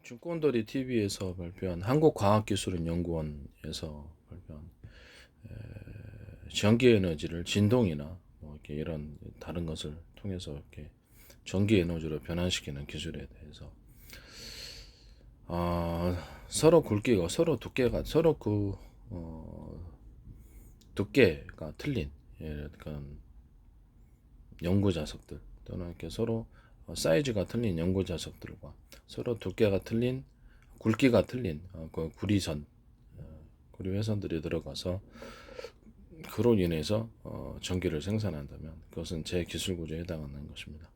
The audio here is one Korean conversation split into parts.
증권돌이 TV에서 발표한 한국과학기술연구원에서 발표한 전기에너지를 진동이나 뭐 이렇게 이런 다른 것을 통해서 이렇게 전기에너지로 변환시키는 기술에 대해서 서로 굵기가 서로 두께가 서로 두께가 틀린 약간 연구 자석들 또는 이렇게 서로 사이즈가 틀린 연구 자석들과 서로 두께가 틀린 굵기가 틀린 그 구리선 구리회선들이 들어가서 그로 인해서 전기를 생산한다면 그것은 제 기술 구조에 해당하는 것입니다.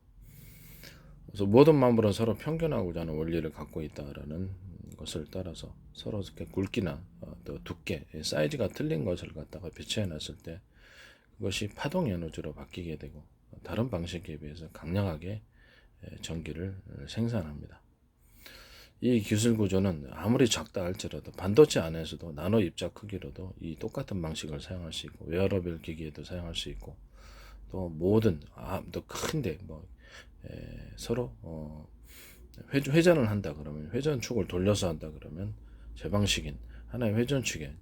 그래서 모든 만물은 서로 평균하고자 하는 원리를 갖고 있다라는 것을 따라서 서로 이렇게 굵기나 또 두께, 사이즈가 틀린 것을 갖다가 배치해 놨을 때 그것이 파동 에너지로 바뀌게 되고 다른 방식에 비해서 강력하게 전기를 생산합니다. 이 기술 구조는 아무리 작다 할지라도 반도체 안에서도 나노 입자 크기로도 이 똑같은 방식을 사용할 수 있고 웨어러블 기기에도 사용할 수 있고 또 모든 더 큰데 뭐 서로 회전을 한다 그러면 회전축을 돌려서 한다 그러면 제 방식인 하나의 회전축에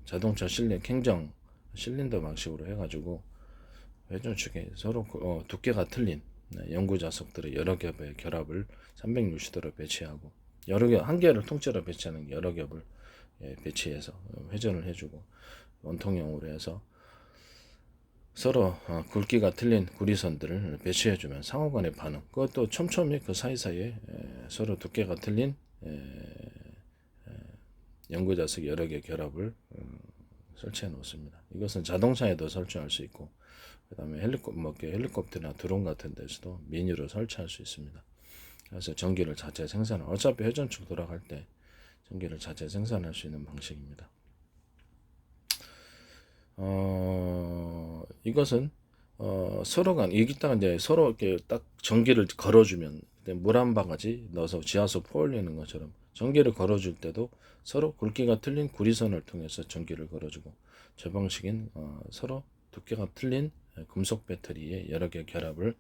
자동차 행정 실린더 방식으로 해가지고 회전축에 서로 두께가 틀린 연구 자석들의 여러 겹의 결합을 360도로 배치하고 여러 겹 한 개를 통째로 배치하는 여러 겹을 배치해서 회전을 해주고 원통형으로 해서 서로 굵기가 틀린 구리선들을 배치해주면 상호간의 반응 그것도 촘촘히 그 사이사이에 서로 두께가 틀린 연구 자석 여러 개 결합을 설치해 놓습니다. 이것은 자동차에도 설치할 수 있고 그 다음에 헬리콥터나 드론 같은 데서도 미니로 설치할 수 있습니다. 그래서 전기를 자체 생산을 어차피 회전축 돌아갈 때 전기를 자체 생산할 수 있는 방식입니다. 이것은 서로 간 여기다가 이제 서로 이렇게 딱 전기를 걸어주면 물 한 바가지 넣어서 지하수 포 올리는 것처럼 전기를 걸어줄 때도 서로 굵기가 틀린 구리선을 통해서 전기를 걸어주고 저 방식인 서로 두께가 틀린 금속 배터리의 여러 개 결합을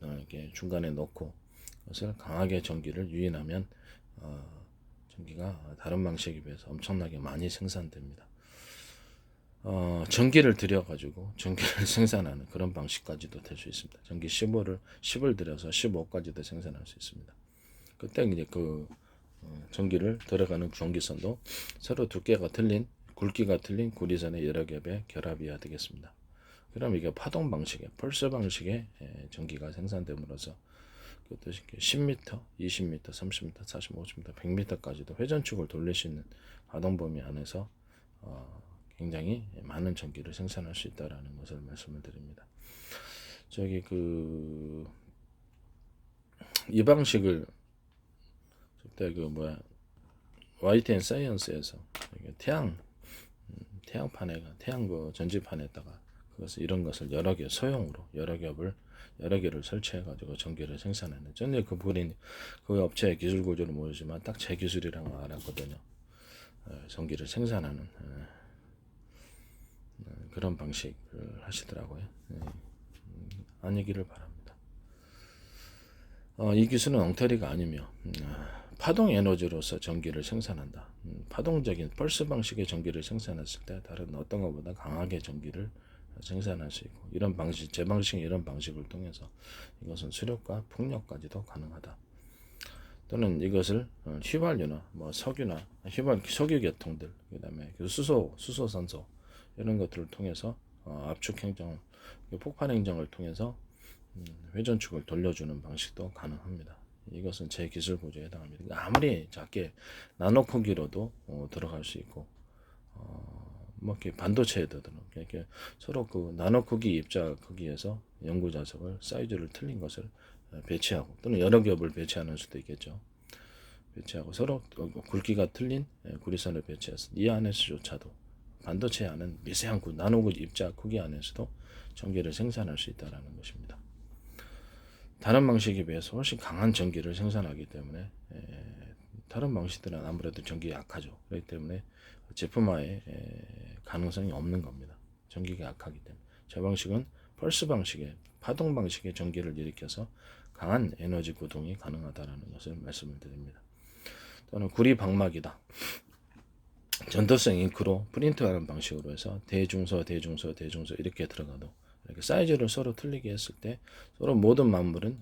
이렇게 중간에 넣고 그것을 강하게 전기를 유인하면 전기가 다른 방식에 비해서 엄청나게 많이 생산됩니다. 전기를 들여가지고 전기를 생산하는 그런 방식까지도 될 수 있습니다. 전기 10을 들여서 15까지도 생산할 수 있습니다. 그때 이제 전기를 들어가는 전기선도 서로 두께가 틀린 굵기가 틀린 구리선의 여러 겹의 결합이어야 되겠습니다. 그럼 이게 파동 방식의 펄스 방식의 전기가 생산됨으로써 그것도 10m, 20m, 30m, 40m, 50m, 100m까지도 회전축을 돌릴 수 있는 파동 범위 안에서 굉장히 많은 전기를 생산할 수 있다라는 것을 말씀을 드립니다. 이 방식을 그때 YTN 사이언스에서 태양 전지판에다가 그것을 이런 것을 여러 개 소형으로 여러 개를 설치해 가지고 전기를 생산하는 전에 그 업체의 기술 구조를 모르지만 딱 제 기술이라고 알았거든요. 전기를 생산하는 그런 방식을 하시더라고요. 아니기를 바랍니다. 이 기술은 엉터리가 아니며 파동 에너지로서 전기를 생산한다. 파동적인 펄스 방식의 전기를 생산했을 때 다른 어떤 것보다 강하게 전기를 생산할 수 있고 이런 방식, 제 방식인 이런 방식을 통해서 이것은 수력과 풍력까지도 가능하다. 또는 이것을 휘발유나 석유나 석유 계통들 그다음에 수소산소 이런 것들을 통해서 압축 행정, 폭발 행정을 통해서 회전축을 돌려주는 방식도 가능합니다. 이것은 제 기술 구조에 해당합니다. 아무리 작게 나노 크기로도 들어갈 수 있고 이렇게 반도체에도 이렇게 서로 그 나노 크기 입자 크기에서 연구 자석을 사이즈를 틀린 것을 배치하고 또는 여러 겹을 배치하는 수도 있겠죠. 배치하고 서로 굵기가 틀린 구리선을 배치해서 이 안에서조차도 반도체 안은 미세한 나노 입자 크기 안에서도 전기를 생산할 수 있다는 것입니다. 다른 방식에 비해서 훨씬 강한 전기를 생산하기 때문에 다른 방식들은 아무래도 전기가 약하죠. 그렇기 때문에 제품화의 가능성이 없는 겁니다. 전기가 약하기 때문에. 저 방식은 펄스 방식의 파동 방식의 전기를 일으켜서 강한 에너지 구동이 가능하다는 것을 말씀을 드립니다. 또는 구리 방막이다. 전도성 잉크로 프린트하는 방식으로 해서 대중서 이렇게 들어가도 이렇게 사이즈를 서로 틀리게 했을 때 서로 모든 만물은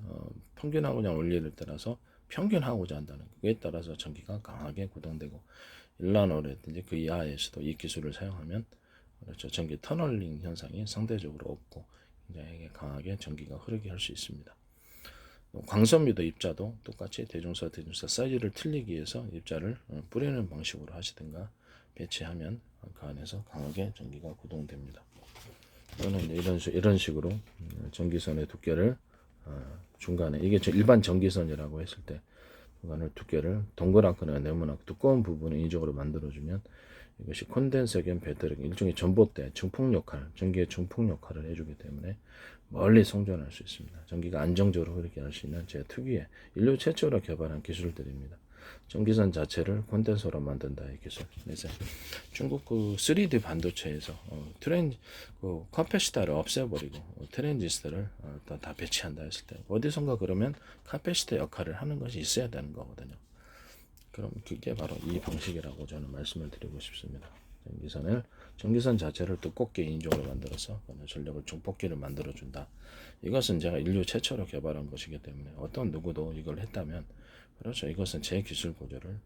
평균하고자 원리를 따라서 평균하고자 한다는 그에 따라서 전기가 강하게 구동되고 일라노라든지 그 이하에서도 이 기술을 사용하면 그렇죠. 전기 터널링 현상이 상대적으로 없고 굉장히 강하게 전기가 흐르게 할 수 있습니다. 광선미도 입자도 똑같이 대중서 사이즈를 틀리기 위해서 입자를 뿌리는 방식으로 하시든가 배치하면 그 안에서 강하게 전기가 구동됩니다. 또는 이런 식으로 전기선의 두께를 중간에 이게 일반 전기선이라고 했을 때 중간을 두께를 동그랗거나 네모나고 두꺼운 부분을 인위적으로 만들어주면 이것이 콘덴서 겸 배터리 일종의 전봇대 중풍 역할, 전기의 중풍 역할을 해주기 때문에 멀리 송전할 수 있습니다. 전기가 안정적으로 흐르게 할 수 있는 제 특유의 인류 최초로 개발한 기술들입니다. 전기선 자체를 콘덴서로 만든다의 기술. 그래서 중국 그 3D 반도체에서 그 카패시터를 없애버리고 트랜지스터를 다 배치한다 했을 때 어디선가 그러면 카패시터 역할을 하는 것이 있어야 되는 거거든요. 그럼 그게 바로 이 방식이라고 저는 말씀을 드리고 싶습니다. 전기선 자체를 두껍게 인조로 만들어서 전력을 중폭기를 만들어준다. 이것은 제가 인류 최초로 개발한 것이기 때문에 어떤 누구도 이걸 했다면 그렇죠. 이것은 제 기술 구조를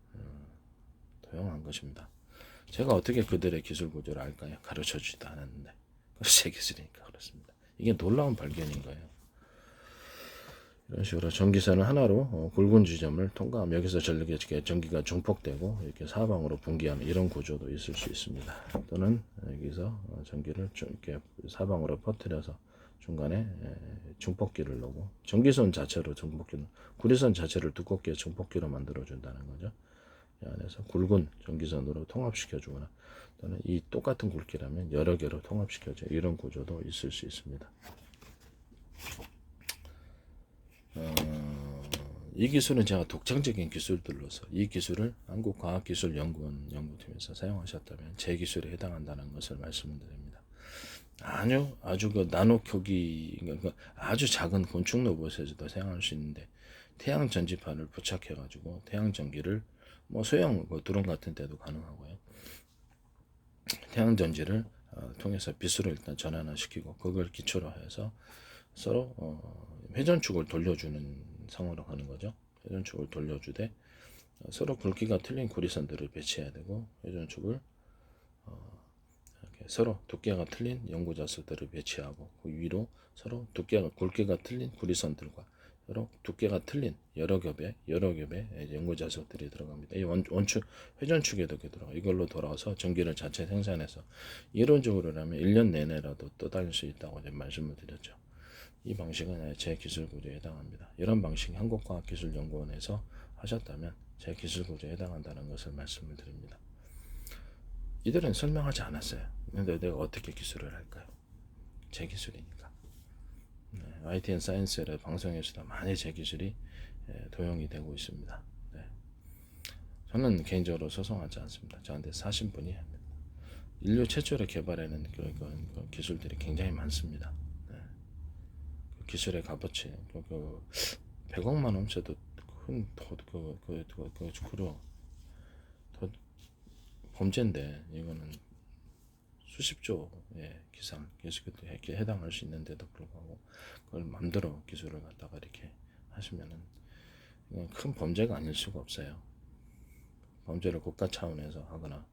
도용한 것입니다. 제가 어떻게 그들의 기술 구조를 알까요? 가르쳐 주지도 않았는데 그것이 제 기술이니까 그렇습니다. 이게 놀라운 발견인 거예요. 이런 식으로 전기선을 하나로 굵은 지점을 통과하면 여기서 전기가 중폭되고 이렇게 사방으로 분기하는 이런 구조도 있을 수 있습니다. 또는 여기서 전기를 이렇게 사방으로 퍼뜨려서 중간에 중폭기를 넣고 전기선 자체로 구리선 자체를 두껍게 중폭기로 만들어 준다는 거죠. 이 안에서 굵은 전기선으로 통합시켜 주거나 또는 이 똑같은 굵기라면 여러 개로 통합시켜 줘 이런 구조도 있을 수 있습니다. 이 기술은 제가 독창적인 기술들로서 이 기술을 한국과학기술연구원 연구팀에서 사용하셨다면 제 기술에 해당한다는 것을 말씀드립니다. 아주 그 나노 크기, 그러니까 아주 작은 건축 로봇에서도 사용할 수 있는데 태양 전지판을 부착해가지고 태양 전기를 뭐 소형 드론 같은 데도 가능하고요. 태양 전지를 통해서 빛으로 일단 전환시키고 그걸 기초로 해서 서로 회전축을 돌려주는 상으로 가는 거죠. 회전축을 돌려주되 서로 굵기가 틀린 구리선들을 배치해야 되고 회전축을 서로 두께가 틀린 연구자석들을 배치하고 그 위로 서로 굵기가 틀린 구리선들과 서로 두께가 틀린 여러 겹의 연구자석들이 들어갑니다. 이 원축 회전축에도 들어가 이걸로 돌아와서 전기를 자체 생산해서 이론적으로라면 1년 내내라도 떠다닐 수 있다고 말씀을 드렸죠. 이 방식은 제 기술 구조에 해당합니다. 이런 방식이 한국과학기술연구원에서 하셨다면 제 기술 구조에 해당한다는 것을 말씀을 드립니다. 이들은 설명하지 않았어요. 근데 내가 어떻게 기술을 할까요? 제 기술이니까. YTN 사이언스의 방송에서도 많이 제 기술이 도용이 되고 있습니다. 네. 저는 개인적으로 소송하지 않습니다. 저한테 사신 분이 합니다. 인류 최초로 개발해낸 그 기술들이 굉장히 많습니다. 그 기술의 값어치 100억만 훔쳐도 더 범죄인데 이거는 수십조의 기상 이렇게 해당할 수 있는데도 불구하고 그걸 맘대로 기술을 갖다가 이렇게 하시면은 이건 큰 범죄가 아닐 수가 없어요. 범죄를 국가 차원에서 하거나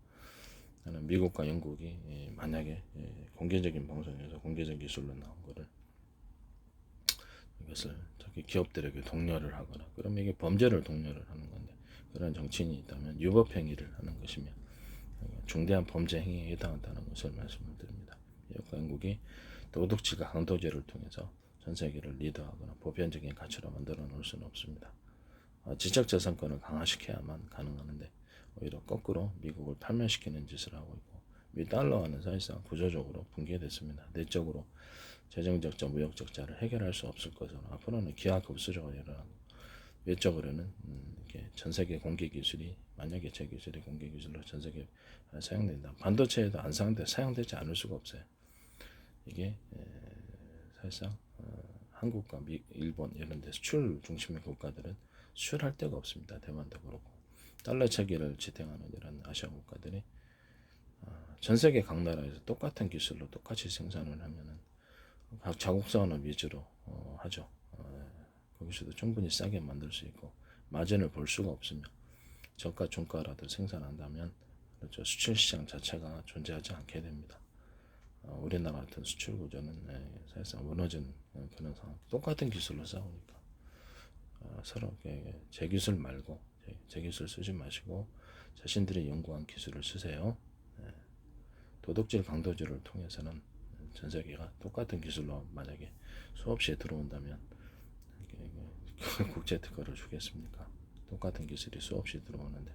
미국과 영국이 만약에 공개적인 방송에서 공개적 기술로 나온 거를 이것을 저기 기업들에게 독려를 하거나 그러면 이게 범죄를 독려를 하는 건데 그런 정치인이 있다면 유법행위를 하는 것이며 중대한 범죄 행위에 해당한다는 것을 말씀을 드립니다. 미국과 영국이 도덕지가 강도제를 통해서 전 세계를 리더하거나 보편적인 가치로 만들어 놓을 수는 없습니다. 지적재산권을 강화시켜야만 가능하는데 오히려 거꾸로 미국을 팔멸시키는 짓을 하고 있고 미 달러화는 사실상 구조적으로 붕괴됐습니다. 내적으로 재정적자, 무역적자를 해결할 수 없을 것으로 앞으로는 기하급수적으로 일어나고 외적으로는 이렇게 전 세계 공개 기술이 만약에 제 기술이 공개 기술로 전 세계에 사용된다. 반도체에도 안 사용되지 않을 수가 없어요. 이게 사실상 한국과 일본 이런 데 수출 중심의 국가들은 수출할 데가 없습니다. 대만도 그렇고 달러 체계를 지탱하는 이런 아시아 국가들이 전 세계 각 나라에서 똑같은 기술로 똑같이 생산을 하면은 각 자국 산업 위주로 하죠. 거기서도 충분히 싸게 만들 수 있고 마진을 볼 수가 없으며 저가 중가라도 생산한다면 그렇죠. 수출 시장 자체가 존재하지 않게 됩니다. 우리나라 같은 수출 구조는 사실상 무너지는 그런 상황. 똑같은 기술로 싸우니까 서로 제 기술 말고 제 기술 쓰지 마시고 자신들이 연구한 기술을 쓰세요. 도덕질 강도질을 통해서는 전 세계가 똑같은 기술로 만약에 수없이 들어온다면 국제 특허를 주겠습니까? 똑같은 기술이 수없이 들어오는데